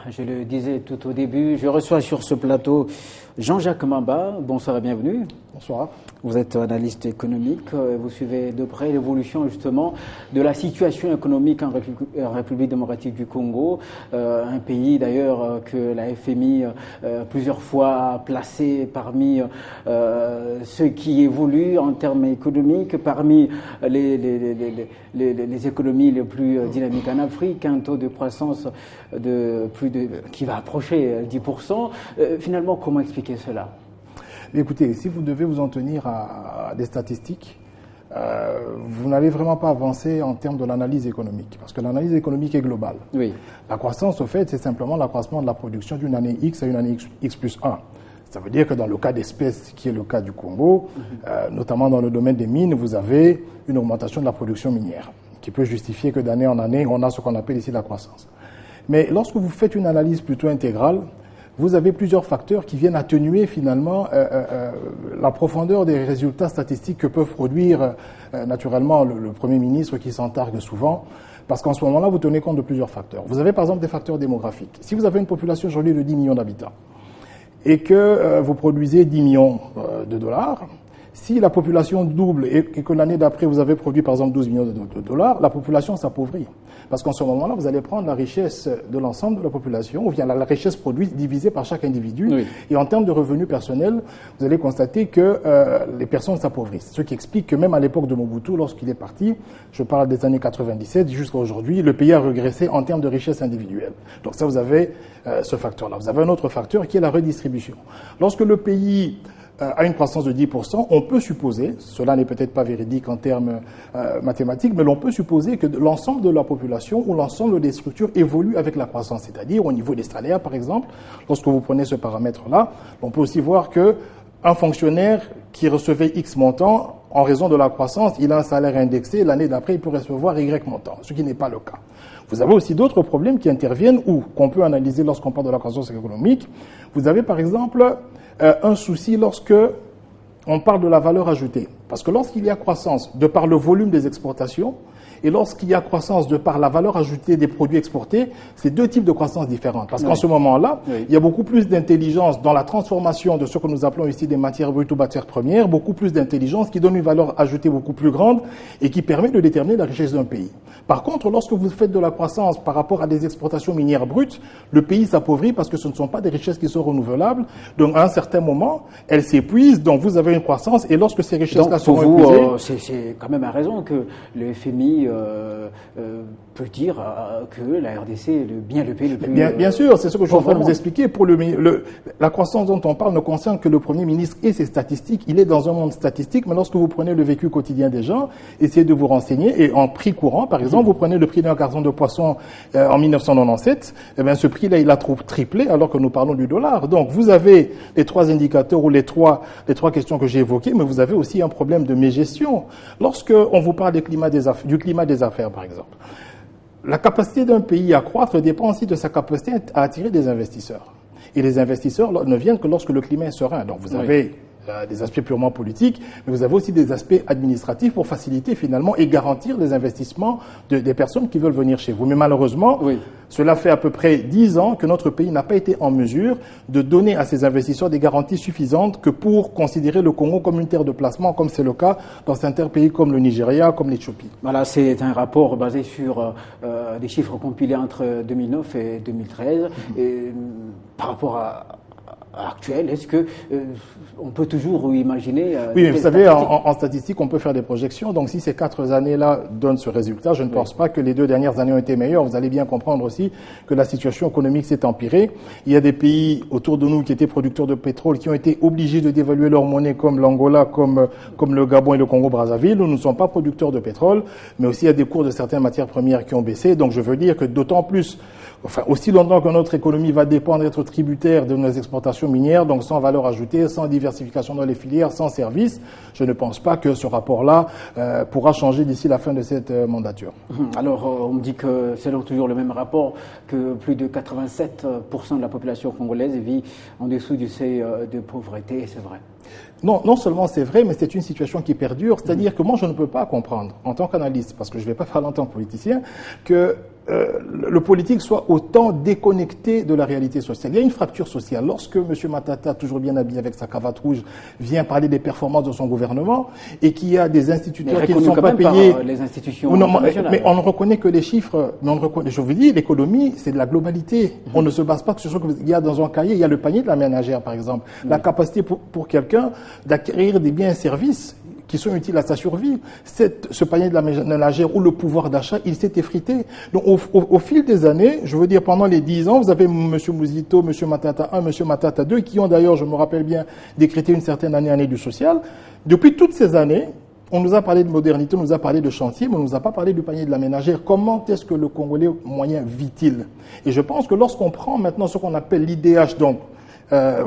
je le disais tout au début, je reçois sur ce plateau Jean-Jacques Mamba. Bonsoir et bienvenue. Bonsoir. Vous êtes analyste économique, vous suivez de près l'évolution justement de la situation économique en République démocratique du Congo, un pays d'ailleurs que la FMI plusieurs fois a placé parmi ceux qui évoluent en termes économiques, parmi les économies les plus dynamiques en Afrique, un taux de croissance qui va approcher 10%. Finalement, comment expliquer cela ? Écoutez, si vous devez vous en tenir à des statistiques, vous n'allez vraiment pas avancer en termes de l'analyse économique, parce que l'analyse économique est globale. Oui. La croissance, au fait, c'est simplement l'accroissement de la production d'une année X à une année X plus 1. Ça veut dire que dans le cas d'espèces, qui est le cas du Congo, notamment dans le domaine des mines, vous avez une augmentation de la production minière, qui peut justifier que d'année en année, on a ce qu'on appelle ici la croissance. Mais lorsque vous faites une analyse plutôt intégrale, vous avez plusieurs facteurs qui viennent atténuer finalement la profondeur des résultats statistiques que peuvent produire naturellement le Premier ministre qui s'en targue souvent, parce qu'en ce moment-là, vous tenez compte de plusieurs facteurs. Vous avez par exemple des facteurs démographiques. Si vous avez une population aujourd'hui de 10 millions d'habitants et que vous produisez 10 millions de dollars, si la population double et que l'année d'après vous avez produit par exemple 12 millions de dollars, la population s'appauvrit. Parce qu'en ce moment-là, vous allez prendre la richesse de l'ensemble de la population, ou bien la richesse produite divisée par chaque individu. Oui. Et en termes de revenus personnels, vous allez constater que les personnes s'appauvrissent. Ce qui explique que même à l'époque de Mobutu, lorsqu'il est parti, je parle des années 97 jusqu'à aujourd'hui, le pays a régressé en termes de richesse individuelle. Donc ça, vous avez ce facteur-là. Vous avez un autre facteur qui est la redistribution. Lorsque le pays à une croissance de 10%, on peut supposer, cela n'est peut-être pas véridique en termes mathématiques, mais l'on peut supposer que l'ensemble de la population ou l'ensemble des structures évolue avec la croissance. C'est-à-dire au niveau des salaires, par exemple, lorsque vous prenez ce paramètre-là, on peut aussi voir que un fonctionnaire qui recevait X montant, en raison de la croissance, il a un salaire indexé, l'année d'après, il peut recevoir Y montant, ce qui n'est pas le cas. Vous avez aussi d'autres problèmes qui interviennent ou qu'on peut analyser lorsqu'on parle de la croissance économique. Vous avez par exemple un souci lorsque on parle de la valeur ajoutée. Parce que lorsqu'il y a croissance de par le volume des exportations et lorsqu'il y a croissance de par la valeur ajoutée des produits exportés, c'est deux types de croissance différentes. Parce qu'en ce moment-là, il y a beaucoup plus d'intelligence dans la transformation de ce que nous appelons ici des matières brutes ou matières premières, beaucoup plus d'intelligence qui donne une valeur ajoutée beaucoup plus grande et qui permet de déterminer la richesse d'un pays. Par contre, lorsque vous faites de la croissance par rapport à des exportations minières brutes, le pays s'appauvrit parce que ce ne sont pas des richesses qui sont renouvelables. Donc, à un certain moment, elles s'épuisent. Donc, vous avez une croissance et lorsque ces richesses-là sont épuisées... c'est quand même à raison que le FMI peut dire que la RDC est bien le pays le plus... Bien sûr, c'est ce que je suis en train de vous expliquer. Pour la croissance dont on parle ne concerne que le Premier ministre et ses statistiques. Il est dans un monde statistique, mais lorsque vous prenez le vécu quotidien des gens, essayez de vous renseigner. Et en prix courant, par exemple, vous prenez le prix d'un carton de poisson en 1997, eh bien, ce prix-là, il a triplé alors que nous parlons du dollar. Donc, vous avez les trois indicateurs ou les trois questions que j'ai évoquées, mais vous avez aussi un problème de mégestion. Lorsque on vous parle du climat des affaires, par exemple, la capacité d'un pays à croître dépend aussi de sa capacité à attirer des investisseurs. Et les investisseurs ne viennent que lorsque le climat est serein. Donc vous avez des aspects purement politiques, mais vous avez aussi des aspects administratifs pour faciliter finalement et garantir les investissements des personnes qui veulent venir chez vous. Mais malheureusement, cela fait à peu près 10 ans que notre pays n'a pas été en mesure de donner à ces investisseurs des garanties suffisantes que pour considérer le Congo comme une terre de placement, comme c'est le cas dans certains pays comme le Nigeria, comme l'Éthiopie. Voilà, c'est un rapport basé sur des chiffres compilés entre 2009 et 2013. Et, par rapport à actuel, est-ce que on peut toujours imaginer... Oui, vous savez, en statistique, on peut faire des projections. Donc, si ces 4 années-là donnent ce résultat, je ne pense pas que les 2 dernières années ont été meilleures. Vous allez bien comprendre aussi que la situation économique s'est empirée. Il y a des pays autour de nous qui étaient producteurs de pétrole qui ont été obligés de dévaluer leur monnaie, comme l'Angola, comme le Gabon et le Congo-Brazzaville. Nous ne sommes pas producteurs de pétrole, mais aussi il y a des cours de certaines matières premières qui ont baissé. Donc, je veux dire que d'autant plus... Enfin, aussi longtemps que notre économie va dépendre d'être tributaire de nos exportations minières, donc sans valeur ajoutée, sans diversification dans les filières, sans services, je ne pense pas que ce rapport-là pourra changer d'ici la fin de cette mandature. Alors, on me dit que, selon toujours le même rapport, que plus de 87% de la population congolaise vit en dessous du seuil de pauvreté, c'est vrai. Non, non seulement c'est vrai, mais c'est une situation qui perdure. C'est-à-dire que moi, je ne peux pas comprendre, en tant qu'analyste, parce que je ne vais pas parler en tant que politicien, que le politique soit autant déconnecté de la réalité sociale. Il y a une fracture sociale. Lorsque M. Matata, toujours bien habillé avec sa cravate rouge, vient parler des performances de son gouvernement et qu'il y a des instituteurs qui ne sont pas payés, par les institutions mais on ne reconnaît que les chiffres. Mais on ne reconnaît, je vous dis, l'économie, c'est de la globalité. On ne se base pas que sur ce qu'il y a dans un cahier. Il y a le panier de la ménagère, par exemple. La capacité pour quelqu'un d'acquérir des biens et services qui sont utiles à sa survie. Ce panier de la ménagère ou le pouvoir d'achat, il s'est effrité. Donc, au fil des années, je veux dire, pendant les 10 ans, vous avez M. Mouzito, M. Matata 1, M. Matata 2, qui ont d'ailleurs, je me rappelle bien, décrété une certaine année du social. Depuis toutes ces années, on nous a parlé de modernité, on nous a parlé de chantier, mais on ne nous a pas parlé du panier de la ménagère. Comment est-ce que le Congolais moyen vit-il? Et je pense que lorsqu'on prend maintenant ce qu'on appelle l'IDH, donc,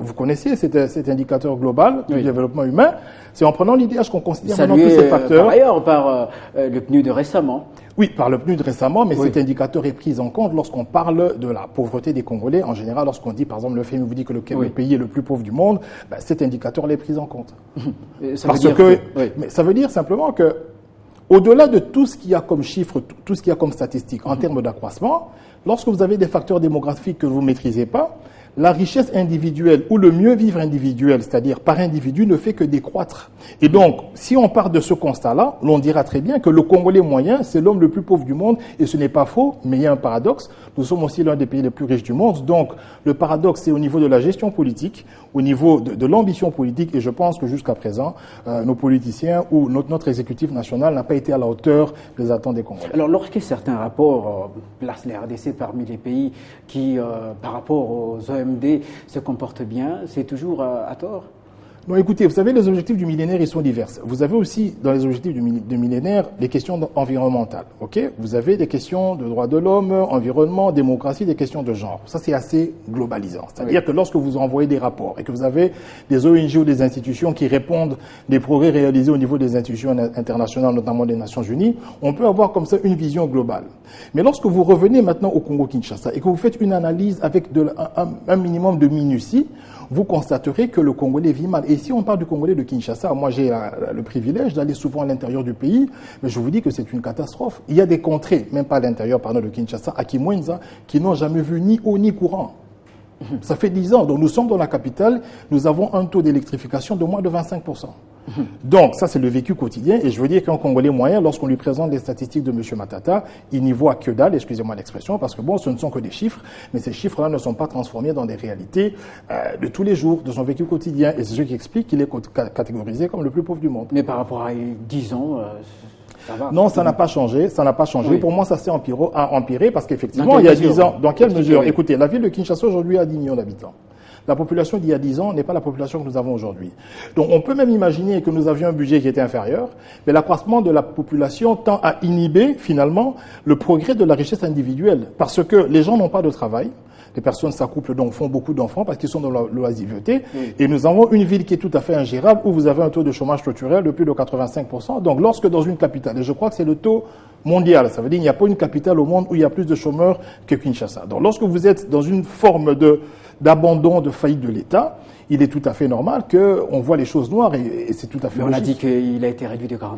vous connaissez cet indicateur global du développement humain. C'est en prenant l'IDH qu'on considère maintenant tous ces facteurs. Par ailleurs, par le PNUD récemment. Oui, par le PNUD récemment, mais cet indicateur est pris en compte lorsqu'on parle de la pauvreté des Congolais. En général, lorsqu'on dit, par exemple, le FMI vous dit que le pays est le plus pauvre du monde, ben, cet indicateur est pris en compte. Mais ça veut dire simplement que, au-delà de tout ce qu'il y a comme chiffres, tout ce qu'il y a comme statistiques en termes d'accroissement, lorsque vous avez des facteurs démographiques que vous ne maîtrisez pas, la richesse individuelle ou le mieux vivre individuel, c'est-à-dire par individu, ne fait que décroître. Et donc, si on part de ce constat-là, l'on dira très bien que le Congolais moyen, c'est l'homme le plus pauvre du monde, et ce n'est pas faux, mais il y a un paradoxe. Nous sommes aussi l'un des pays les plus riches du monde. Donc, le paradoxe, c'est au niveau de la gestion politique, au niveau de l'ambition politique, et je pense que jusqu'à présent, nos politiciens ou notre exécutif national n'a pas été à la hauteur des attentes des Congolais. Alors, lorsque certains rapports placent les RDC parmi les pays qui, par rapport aux OMD, se comportent bien, c'est toujours à tort? Non, écoutez, vous savez, les objectifs du millénaire, ils sont divers. Vous avez aussi, dans les objectifs du millénaire, les questions environnementales. Ok? Vous avez des questions de droits de l'homme, environnement, démocratie, des questions de genre. Ça, c'est assez globalisant. C'est-à-dire que lorsque vous envoyez des rapports et que vous avez des ONG ou des institutions qui répondent des progrès réalisés au niveau des institutions internationales, notamment des Nations Unies, on peut avoir comme ça une vision globale. Mais lorsque vous revenez maintenant au Congo-Kinshasa et que vous faites une analyse avec un minimum de minutie, vous constaterez que le Congolais vit mal. Et si on parle du Congolais de Kinshasa, moi j'ai le privilège d'aller souvent à l'intérieur du pays, mais je vous dis que c'est une catastrophe. Il y a des contrées, même pas à l'intérieur, pardon, de Kinshasa, à Kimwenza, qui n'ont jamais vu ni eau ni courant. Ça fait 10 ans. Donc nous sommes dans la capitale, nous avons un taux d'électrification de moins de 25%. Donc ça c'est le vécu quotidien et je veux dire qu'un Congolais moyen, lorsqu'on lui présente les statistiques de M. Matata, il n'y voit que dalle, excusez-moi l'expression, parce que bon, ce ne sont que des chiffres, mais ces chiffres-là ne sont pas transformés dans des réalités de tous les jours, de son vécu quotidien. Et c'est ce qui explique qu'il est catégorisé comme le plus pauvre du monde. Mais par rapport à 10 ans... ça va. Non, ça n'a pas changé. Ça n'a pas changé. Oui. Pour moi, ça s'est empiré parce qu'effectivement, il y a 10 ans. Dans quelle mesure? Écoutez, la ville de Kinshasa aujourd'hui a 10 millions d'habitants. La population d'il y a 10 ans n'est pas la population que nous avons aujourd'hui. Donc on peut même imaginer que nous avions un budget qui était inférieur, mais l'accroissement de la population tend à inhiber finalement le progrès de la richesse individuelle. Parce que les gens n'ont pas de travail. Les personnes s'accouplent donc font beaucoup d'enfants parce qu'ils sont dans l'oisiveté. Oui. Et nous avons une ville qui est tout à fait ingérable où vous avez un taux de chômage structurel de plus de 85%. Donc lorsque dans une capitale, et je crois que c'est le taux mondial, ça veut dire qu'il n'y a pas une capitale au monde où il y a plus de chômeurs que Kinshasa. Donc lorsque vous êtes dans une forme d'abandon, de faillite de l'État, il est tout à fait normal qu'on voit les choses noires et c'est tout à fait logique. On a dit qu'il a été réduit de 40%.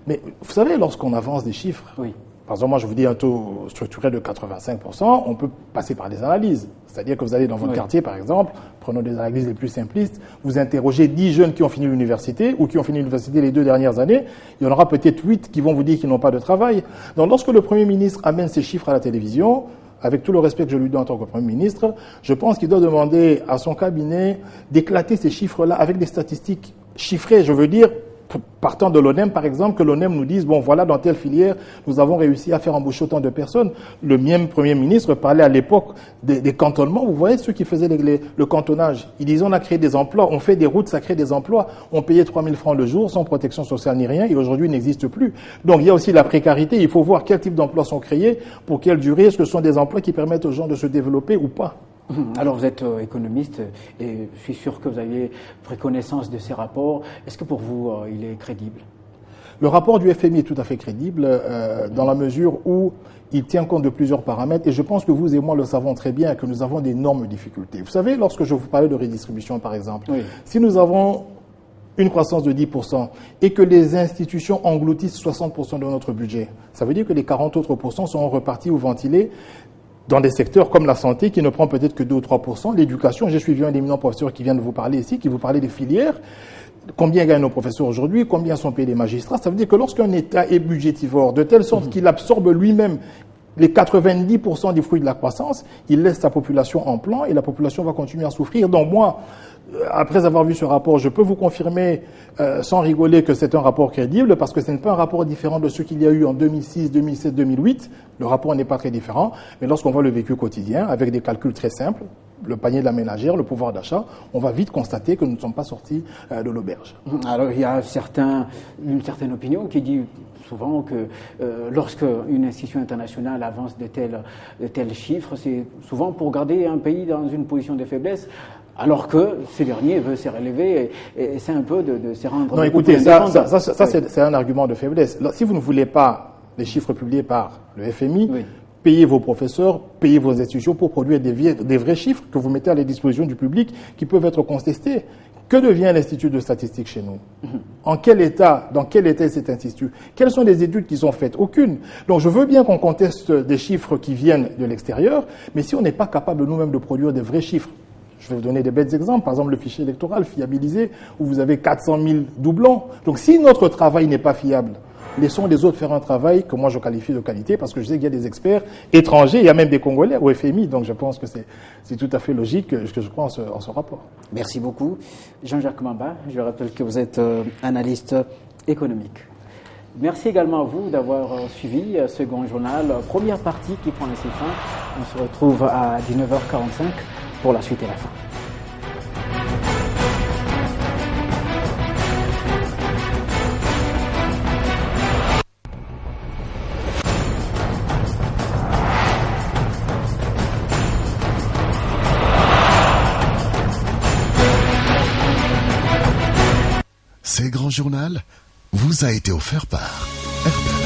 Mais vous savez, lorsqu'on avance des chiffres, oui. Par exemple, moi je vous dis un taux structurel de 85%, on peut passer par des analyses. C'est-à-dire que vous allez dans votre quartier, par exemple, prenons des analyses les plus simplistes, vous interrogez 10 jeunes qui ont fini l'université ou qui ont fini l'université les 2 dernières années, il y en aura peut-être 8 qui vont vous dire qu'ils n'ont pas de travail. Donc lorsque le Premier ministre amène ces chiffres à la télévision, avec tout le respect que je lui donne en tant que Premier ministre, je pense qu'il doit demander à son cabinet d'éclater ces chiffres-là avec des statistiques chiffrées, je veux dire, partant de l'ONEM, par exemple, que l'ONEM nous dise, bon, voilà, dans telle filière, nous avons réussi à faire embaucher autant de personnes. Le même Premier ministre parlait à l'époque des cantonnements. Vous voyez ceux qui faisaient le cantonnage. Ils disaient, on a créé des emplois, on fait des routes, ça crée des emplois. On payait 3 000 francs le jour, sans protection sociale ni rien, et aujourd'hui, il n'existe plus. Donc, il y a aussi la précarité. Il faut voir quel type d'emplois sont créés, pour quelle durée, est-ce que ce sont des emplois qui permettent aux gens de se développer ou pas. Alors vous êtes économiste et je suis sûr que vous avez pris connaissance de ces rapports. Est-ce que pour vous, il est crédible? Le rapport du FMI est tout à fait crédible dans la mesure où il tient compte de plusieurs paramètres et je pense que vous et moi le savons très bien que nous avons d'énormes difficultés. Vous savez, lorsque je vous parlais de redistribution par exemple, si nous avons une croissance de 10% et que les institutions engloutissent 60% de notre budget, ça veut dire que les 40 autres pourcents seront repartis ou ventilés dans des secteurs comme la santé qui ne prend peut-être que 2 ou 3%, l'éducation. J'ai suivi un éminent professeur qui vient de vous parler ici, qui vous parlait des filières. Combien gagnent nos professeurs aujourd'hui? Combien sont payés les magistrats? Ça veut dire que lorsqu'un État est budgétivore, de telle sorte qu'il absorbe lui-même les 90% des fruits de la croissance, il laisse sa population en plan et la population va continuer à souffrir. Donc moi, après avoir vu ce rapport, je peux vous confirmer sans rigoler que c'est un rapport crédible parce que ce n'est pas un rapport différent de ce qu'il y a eu en 2006, 2007, 2008. Le rapport n'est pas très différent, mais lorsqu'on voit le vécu quotidien avec des calculs très simples, le panier de la ménagère, le pouvoir d'achat, on va vite constater que nous ne sommes pas sortis de l'auberge. Alors il y a une certaine opinion qui dit souvent que lorsque une institution internationale avance de tels chiffres, c'est souvent pour garder un pays dans une position de faiblesse, alors que ce dernier veut se relever et c'est un peu de se rendre... Non, écoutez, ça c'est un argument de faiblesse. Si vous ne voulez pas les chiffres publiés par le FMI, payez vos professeurs, payez vos institutions pour produire des vrais chiffres que vous mettez à la disposition du public qui peuvent être contestés. Que devient l'Institut de statistique chez nous? Dans quel état est cet institut? Quelles sont les études qui sont faites? Aucune. Donc je veux bien qu'on conteste des chiffres qui viennent de l'extérieur, mais si on n'est pas capable nous-mêmes de produire des vrais chiffres, je vais vous donner des bêtes exemples. Par exemple, le fichier électoral fiabilisé, où vous avez 400 000 doublons. Donc si notre travail n'est pas fiable, laissons les autres faire un travail que moi je qualifie de qualité parce que je sais qu'il y a des experts étrangers, il y a même des Congolais au FMI, donc je pense que c'est tout à fait logique ce que je crois en ce rapport. Merci beaucoup. Jean-Jacques Mamba, je rappelle que vous êtes analyste économique. Merci également à vous d'avoir suivi ce grand journal. Première partie qui prend laissé fin. On se retrouve à 19h45 pour la suite et la fin. Ce grand journal vous a été offert par RPA.